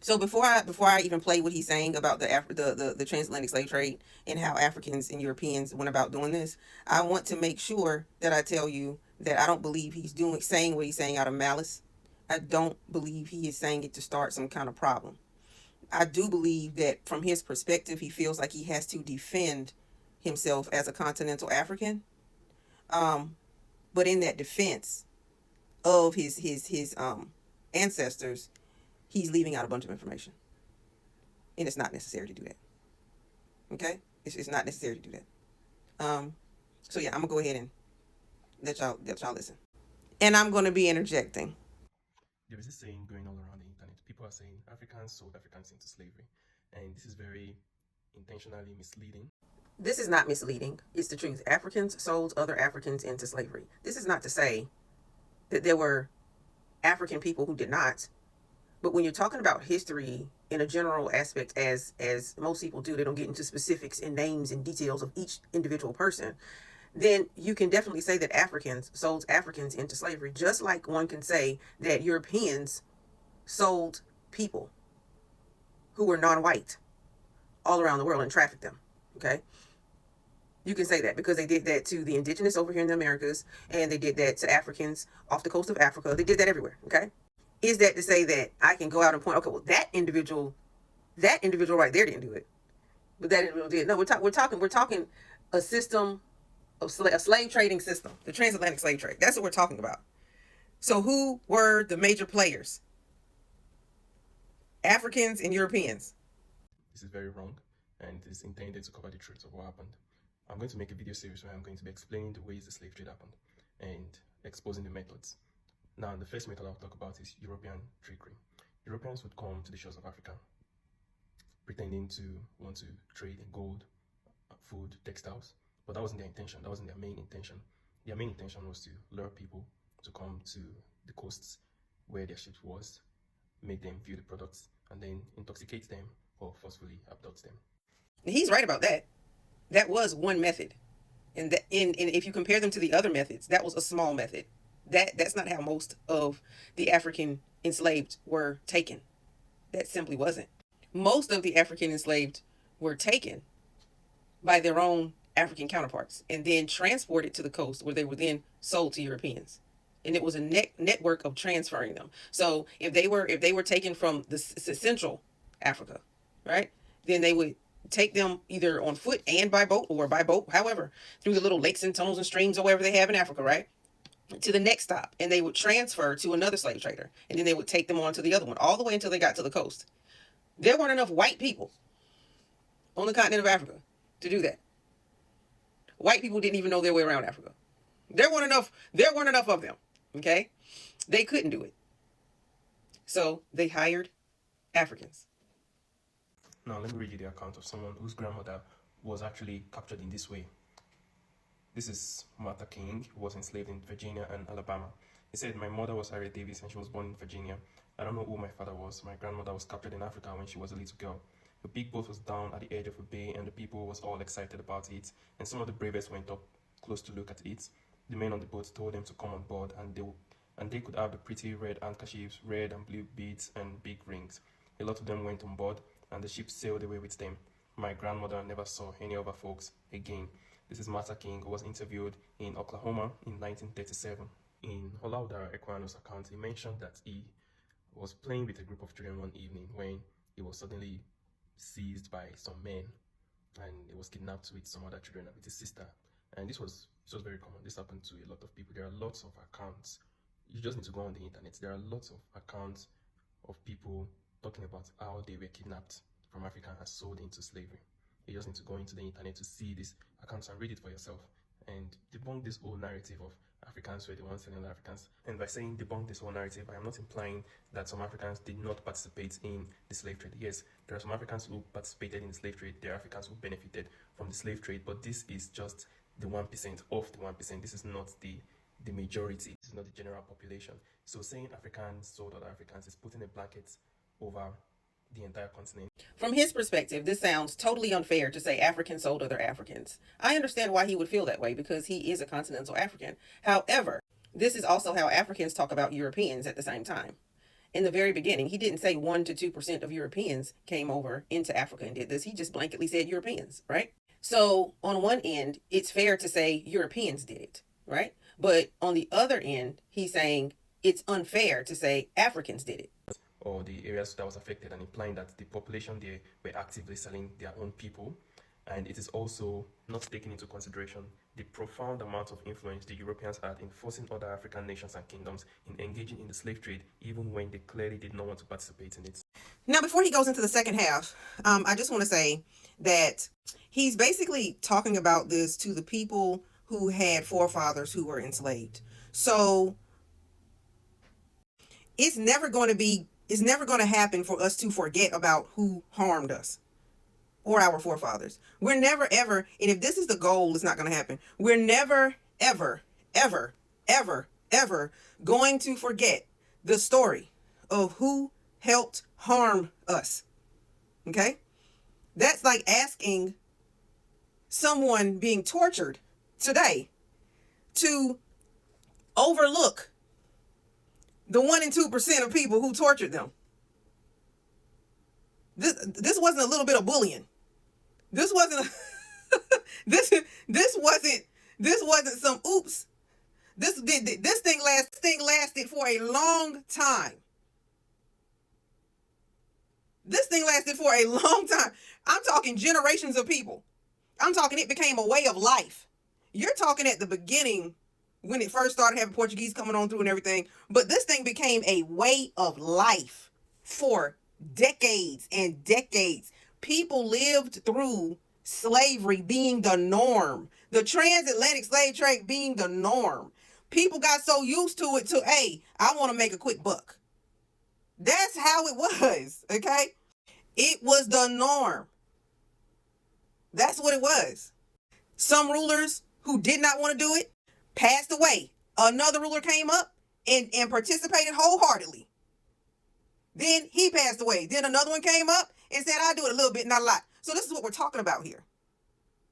So before I even play what he's saying about the transatlantic slave trade and how Africans and Europeans went about doing this, I want to make sure that I tell you that I don't believe he's saying what he's saying out of malice. I don't believe he is saying it to start some kind of problem. I do believe that from his perspective, he feels like he has to defend himself as a continental African. Um, but in that defense of his ancestors, he's leaving out a bunch of information, and it's not necessary to do that. Okay, it's not necessary to do that. So yeah, I'm gonna go ahead and let y'all listen, and I'm gonna be interjecting. There is this saying going all around the internet. People are saying Africans sold Africans into slavery, and this is very intentionally misleading. This is not misleading. It's the truth. Africans sold other Africans into slavery. This is not to say that there were African people who did not. But when you're talking about history in a general aspect, as most people do, they don't get into specifics and names and details of each individual person. Then you can definitely say that Africans sold Africans into slavery, just like one can say that Europeans sold people who were non-white all around the world and trafficked them. Okay, you can say that because they did that to the indigenous over here in the Americas, and they did that to Africans off the coast of Africa. They did that everywhere. Okay. Is that to say that I can go out and point, okay, well, that individual right there didn't do it, but that individual did? No, we're talking a system of a slave trading system, the transatlantic slave trade. That's what we're talking about. So who were the major players? Africans and Europeans. This is very wrong, and it is intended to cover the truth of what happened. I'm going to make a video series where I'm going to be explaining the ways the slave trade happened and exposing the methods. Now, the first method I'll talk about is European trickery. Europeans would come to the shores of Africa pretending to want to trade in gold, food, textiles, but that wasn't their intention. That wasn't their main intention. Their main intention was to lure people to come to the coasts where their ships was, make them view the products, and then intoxicate them or forcefully abduct them. He's right about that. That was one method, and if you compare them to the other methods, that was a small method. That's not how most of the African enslaved were taken. That simply wasn't. Most of the African enslaved were taken by their own African counterparts and then transported to the coast, where they were then sold to Europeans. And it was a network of transferring them. So if they were taken from the Central Africa, right, then they would take them either on foot and by boat, or by boat, however, through the little lakes and tunnels and streams or wherever they have in Africa, right, to the next stop, and they would transfer to another slave trader, and then they would take them on to the other one, all the way until they got to the coast. There weren't enough white people on the continent of Africa to do that. White people didn't even know their way around Africa. There weren't enough of them. Okay, they couldn't do it, so they hired Africans. Now, let me read you the account of someone whose grandmother was actually captured in this way. This is Martha King, who was enslaved in Virginia and Alabama. He said, "My mother was Harriet Davis and she was born in Virginia. I don't know who my father was. My grandmother was captured in Africa when she was a little girl. The big boat was down at the edge of a bay and the people was all excited about it, and some of the bravest went up close to look at it. The men on the boat told them to come on board, and they could have the pretty red handkerchiefs, red and blue beads, and big rings. A lot of them went on board, and the ship sailed away with them. My grandmother never saw any of her folks again." This is Martha King, who was interviewed in Oklahoma in 1937. In Olaudah Ekwano's account, he mentioned that he was playing with a group of children one evening when he was suddenly seized by some men, and he was kidnapped with some other children and with his sister. And this was very common. This happened to a lot of people. There are lots of accounts. You just need to go on the internet. There are lots of accounts of people talking about how they were kidnapped from Africa and sold into slavery. You just need to go into the internet to see these accounts and read it for yourself and debunk this whole narrative of Africans were the ones selling other Africans. And by saying debunk this whole narrative, I am not implying that some Africans did not participate in the slave trade. Yes, there are some Africans who participated in the slave trade. There are Africans who benefited from the slave trade, but this is just the 1% of the 1%. This is not the majority. This is not the general population. So saying Africans sold other Africans is putting a blanket over the entire continent. From his perspective, this sounds totally unfair to say Africans sold other Africans. I understand why he would feel that way, because he is a continental African. However, this is also how Africans talk about Europeans at the same time. in the very beginning. He didn't say 1 to 2% of Europeans came over into Africa and did this. He just blanketly said Europeans, right? So on one end, it's fair to say Europeans did it, right? But on the other end, he's saying it's unfair to say Africans did it. Or the areas that was affected, and implying that the population there were actively selling their own people. And it is also not taking into consideration the profound amount of influence the Europeans had in forcing other African nations and kingdoms in engaging in the slave trade, even when they clearly did not want to participate in it. Now, before he goes into the second half, I just want to say that he's basically talking about this to the people who had forefathers who were enslaved. So it's never going to happen for us to forget about who harmed us or our forefathers. We're never, ever, and if this is the goal, it's not going to happen. We're never, ever, ever, ever, ever going to forget the story of who helped harm us. Okay? That's like asking someone being tortured today to overlook the 1 and 2% of people who tortured them. This wasn't a little bit of bullying. This wasn't this wasn't some oops. This thing lasted for a long time. This thing lasted for a long time. I'm talking generations of people. I'm talking it became a way of life. You're talking at the beginning when it first started having Portuguese coming on through and everything. But this thing became a way of life for decades and decades. People lived through slavery being the norm. The transatlantic slave trade being the norm. People got so used to it hey, I want to make a quick buck. That's how it was, okay? It was the norm. That's what it was. Some rulers who did not want to do it passed away. Another ruler came up and participated wholeheartedly. Then he passed away. Then another one came up and said, I do it a little bit, not a lot. So this is what we're talking about here.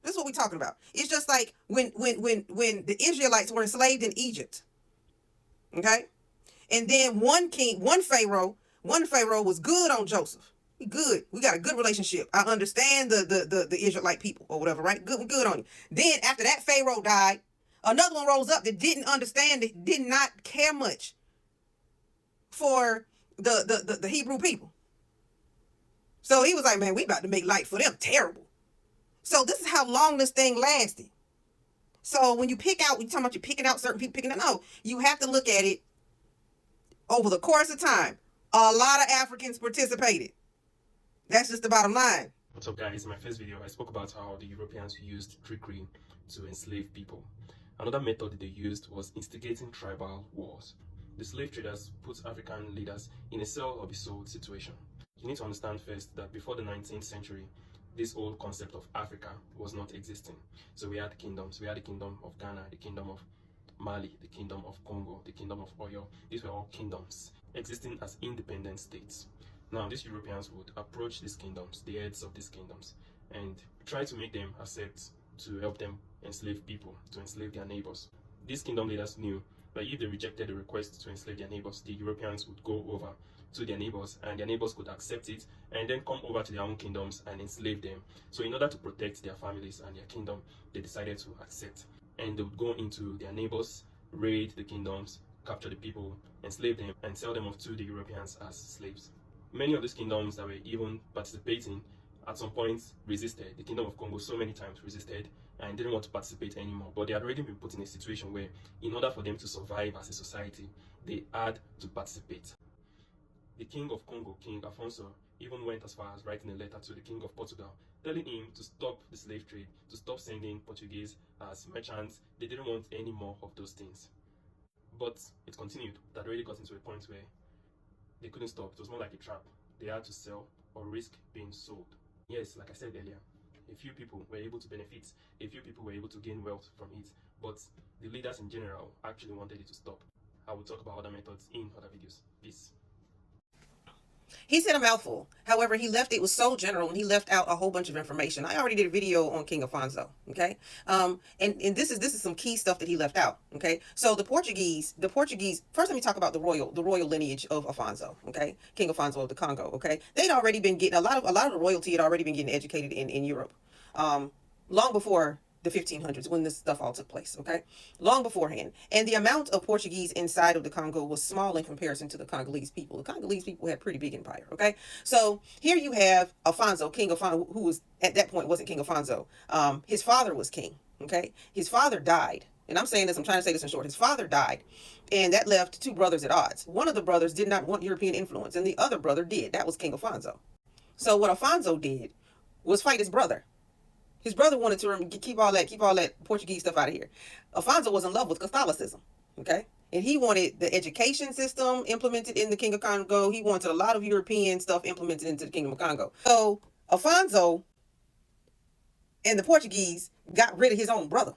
This is what we're talking about. It's just like when the Israelites were enslaved in Egypt. Okay? And then one Pharaoh was good on Joseph. He good. We got a good relationship. I understand the Israelite people or whatever, right? Good on you. Then after that Pharaoh died, another one rose up that didn't understand it, did not care much for the Hebrew people. So he was like, man, we about to make life for them terrible. So this is how long this thing lasted. So when you you're talking about you picking out certain people, no, you have to look at it over the course of time. A lot of Africans participated. That's just the bottom line. What's up, guys? In my first video, I spoke about how the Europeans used trickery to enslave people. Another method they used was instigating tribal wars. The slave traders put African leaders in a sell or be sold situation. You need to understand first that before the 19th century, this whole concept of Africa was not existing. So we had kingdoms. We had the kingdom of Ghana, the kingdom of Mali, the kingdom of Congo, the kingdom of Oyo. These were all kingdoms existing as independent states. Now, these Europeans would approach these kingdoms, the heads of these kingdoms, and try to make them accept to help them enslave people, to enslave their neighbors. These kingdom leaders knew that if they rejected the request to enslave their neighbors, the Europeans would go over to their neighbors, and their neighbors could accept it and then come over to their own kingdoms and enslave them. So in order to protect their families and their kingdom, they decided to accept. And they would go into their neighbors, raid the kingdoms, capture the people, enslave them, and sell them off to the Europeans as slaves. Many of these kingdoms that were even participating at some point resisted. The kingdom of Congo so many times resisted and didn't want to participate anymore. But they had already been put in a situation where in order for them to survive as a society, they had to participate. The king of Congo, King Afonso, even went as far as writing a letter to the king of Portugal, telling him to stop the slave trade, to stop sending Portuguese as merchants. They didn't want any more of those things. But it continued. That really got into a point where they couldn't stop. It was more like a trap. They had to sell or risk being sold. Yes, like I said earlier, a few people were able to benefit, a few people were able to gain wealth from it, but the leaders in general actually wanted it to stop. I will talk about other methods in other videos. Peace. He said a mouthful. However, it was so general and he left out a whole bunch of information. I already did a video on King Afonso. Okay. And this is some key stuff that he left out. Okay. So the Portuguese, first let me talk about the royal lineage of Afonso. Okay. King Afonso of the Congo. Okay. They'd already been getting a lot of the royalty had already been getting educated in Europe. Long before the 1500s when this stuff all took place, okay? Long beforehand. And the amount of Portuguese inside of the Congo was small in comparison to the Congolese people. The Congolese people had a pretty big empire, okay? So here you have Afonso, King Afonso, who was at that point wasn't King Afonso. His father was king, okay? His father died. And I'm trying to say this in short. His father died, and that left two brothers at odds. One of the brothers did not want European influence, and the other brother did. That was King Afonso. So what Afonso did was fight his brother. His brother wanted to keep all that Portuguese stuff out of here. Afonso was in love with Catholicism, okay? And he wanted the education system implemented in the Kingdom of Congo. He wanted a lot of European stuff implemented into the Kingdom of Congo. So Afonso and the Portuguese got rid of his own brother.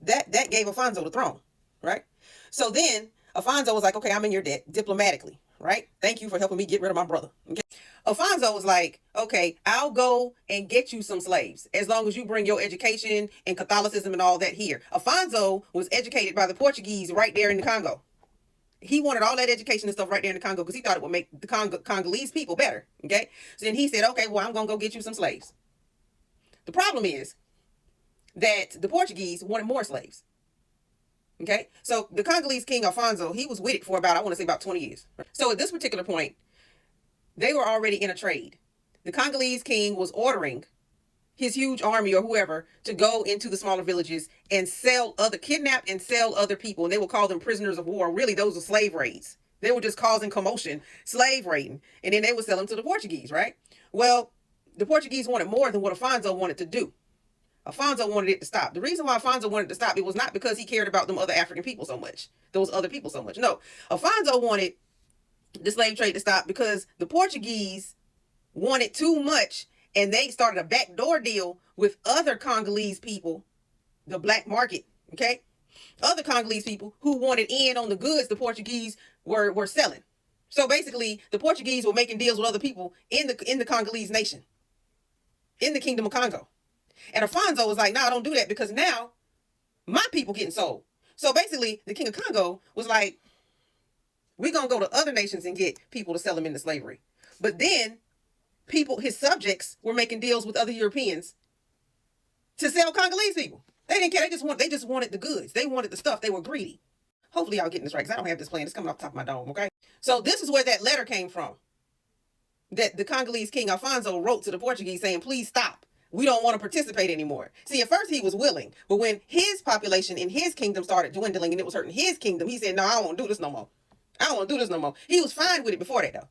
That gave Afonso the throne, right? So then Afonso was like, okay, I'm in your debt diplomatically, right? Thank you for helping me get rid of my brother. Okay. Afonso was like, okay, I'll go and get you some slaves as long as you bring your education and Catholicism and all that here. Afonso was educated by the Portuguese right there in the Congo. He wanted all that education and stuff right there in the Congo because he thought it would make the Congolese people better. Okay. So then he said, okay, well, I'm going to go get you some slaves. The problem is that the Portuguese wanted more slaves. Okay. So the Congolese king Afonso, he was with it for about 20 years. So at this particular point, they were already in a trade. The Congolese king was ordering his huge army or whoever to go into the smaller villages and kidnap and sell other people. And they would call them prisoners of war. Really, those were slave raids. They were just causing commotion, slave raiding. And then they would sell them to the Portuguese, right? Well, the Portuguese wanted more than what Afonso wanted to do. Afonso wanted it to stop. The reason why Afonso wanted to stop, it was not because he cared about them other African people so much. Those other people so much. No, Afonso wanted the slave trade to stop because the Portuguese wanted too much and they started a backdoor deal with other Congolese people, the black market, okay? Other Congolese people who wanted in on the goods the Portuguese were selling. So basically, the Portuguese were making deals with other people in the Congolese nation, in the Kingdom of Congo. And Afonso was like, nah, don't do that because now my people getting sold. So basically, the King of Congo was like, we're going to go to other nations and get people to sell them into slavery. But then his subjects were making deals with other Europeans to sell Congolese people. They didn't care. They just wanted the goods. They wanted the stuff. They were greedy. Hopefully y'all getting this right because I don't have this plan. It's coming off the top of my dome, okay? So this is where that letter came from. That the Congolese king Afonso wrote to the Portuguese saying, please stop. We don't want to participate anymore. See, at first he was willing. But when his population in his kingdom started dwindling and it was hurting his kingdom, he said, no, I don't want to do this no more. I don't want to do this no more. He was fine with it before that, though.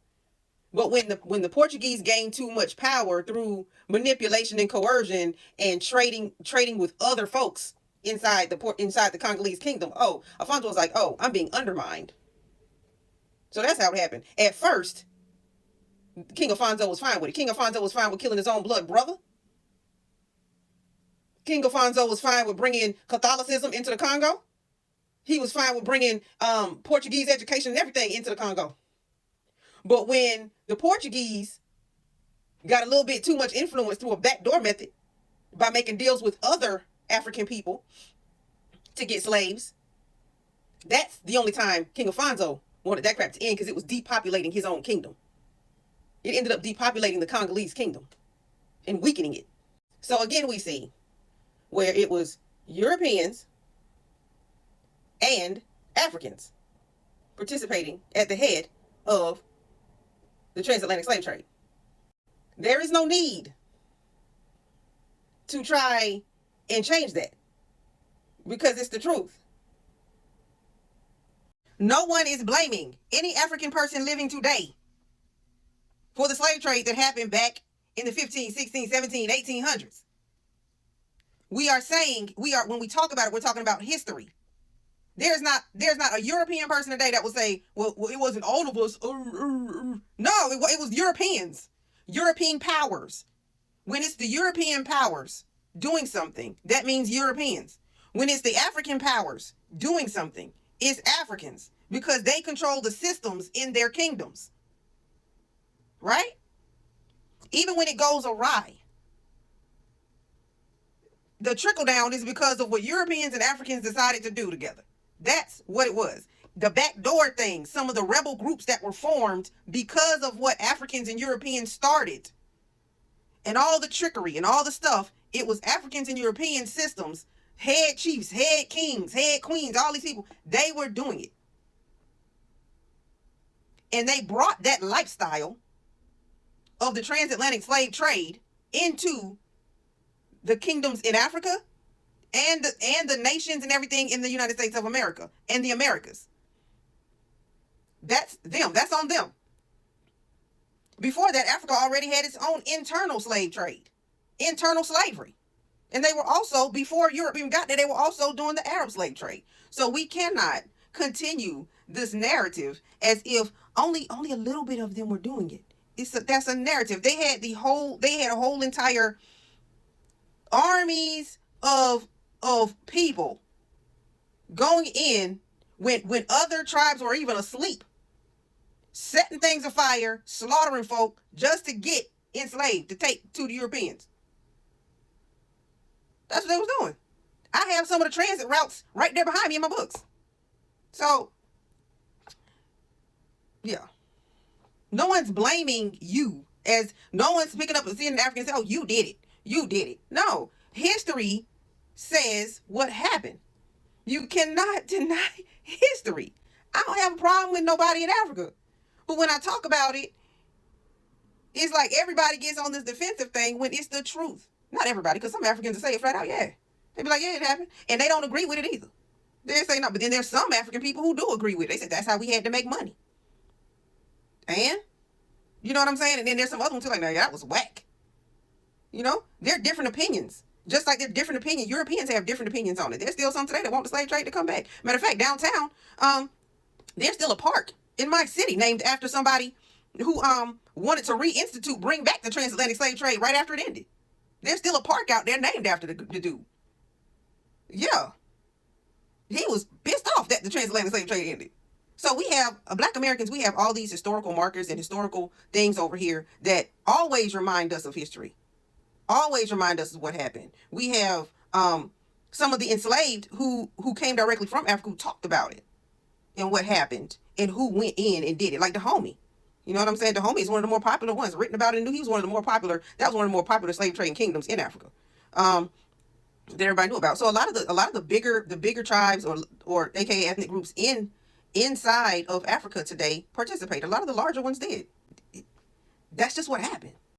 But when the Portuguese gained too much power through manipulation and coercion and trading with other folks inside the Congolese kingdom, Afonso was like, I'm being undermined. So that's how it happened. At first, King Afonso was fine with it. King Afonso was fine with killing his own blood brother. King Afonso was fine with bringing Catholicism into the Congo. He was fine with bringing Portuguese education and everything into the Congo. But when the Portuguese got a little bit too much influence through a backdoor method by making deals with other African people to get slaves, that's the only time King Afonso wanted that crap to end because it was depopulating his own kingdom. It ended up depopulating the Congolese kingdom and weakening it. So again, we see where it was Europeans and Africans participating at the head of the transatlantic slave trade. There is no need to try and change that because it's the truth. No one is blaming any African person living today for the slave trade that happened back in the 15, 16, 17, 1800s. When we talk about it, we're talking about history. There's not a European person today that will say, well it wasn't all of us. No, it was Europeans, European powers. When it's the European powers doing something, that means Europeans. When it's the African powers doing something, it's Africans because they control the systems in their kingdoms. even when it goes awry, the trickle down is because of what Europeans and Africans decided to do together. That's what it was. The backdoor thing, some of the rebel groups that were formed because of what Africans and Europeans started, and all the trickery and all the stuff, it was Africans and European systems, head chiefs, head kings, head queens, all these people, they were doing it. And they brought that lifestyle of the transatlantic slave trade into the kingdoms in Africa and the nations and everything in the United States of America and the Americas. That's them. That's on them. Before that, Africa already had its own internal slave trade, internal slavery. And they were also, before Europe even got there, they were also doing the Arab slave trade. So we cannot continue this narrative as if only a little bit of them were doing it. That's a narrative. They had a whole entire armies of people going in when other tribes were even asleep, setting things afire, slaughtering folk just to get enslaved to take to the Europeans. That's what they was doing. I have some of the transit routes right there behind me in my books. So, yeah. No one's blaming you, as no one's picking up and seeing an African and say, oh, you did it. You did it. No. History says what happened. You cannot deny history. I don't have a problem with nobody in Africa. But when I talk about it, it's like everybody gets on this defensive thing when it's the truth. Not everybody, because some Africans will say it flat out, yeah. They be like, yeah, it happened. And they don't agree with it either. They say no, but then there's some African people who do agree with it. They said that's how we had to make money. And, you know what I'm saying? And then there's some other ones too, like, no, yeah, that was whack. You know, there are different opinions. Just like there are different opinions. Europeans have different opinions on it. There's still some today that want the slave trade to come back. Matter of fact, downtown, there's still a park in my city named after somebody who wanted to reinstitute, bring back the transatlantic slave trade right after it ended. There's still a park out there named after the dude. Yeah. He was pissed off that the transatlantic slave trade ended. So we have, Black Americans, we have all these historical markers and historical things over here that always remind us of history. Always remind us of what happened. We have some of the enslaved who came directly from Africa who talked about it and what happened and who went in and did it. Like the homie. You know what I'm saying? The homie is one of the more popular ones. Written about it and knew he was one of the more popular. That was one of the more popular slave trading kingdoms in Africa. That everybody knew about. So a lot of the bigger tribes or aka ethnic groups inside of Africa today participate. A lot of the larger ones did. That's just what happened.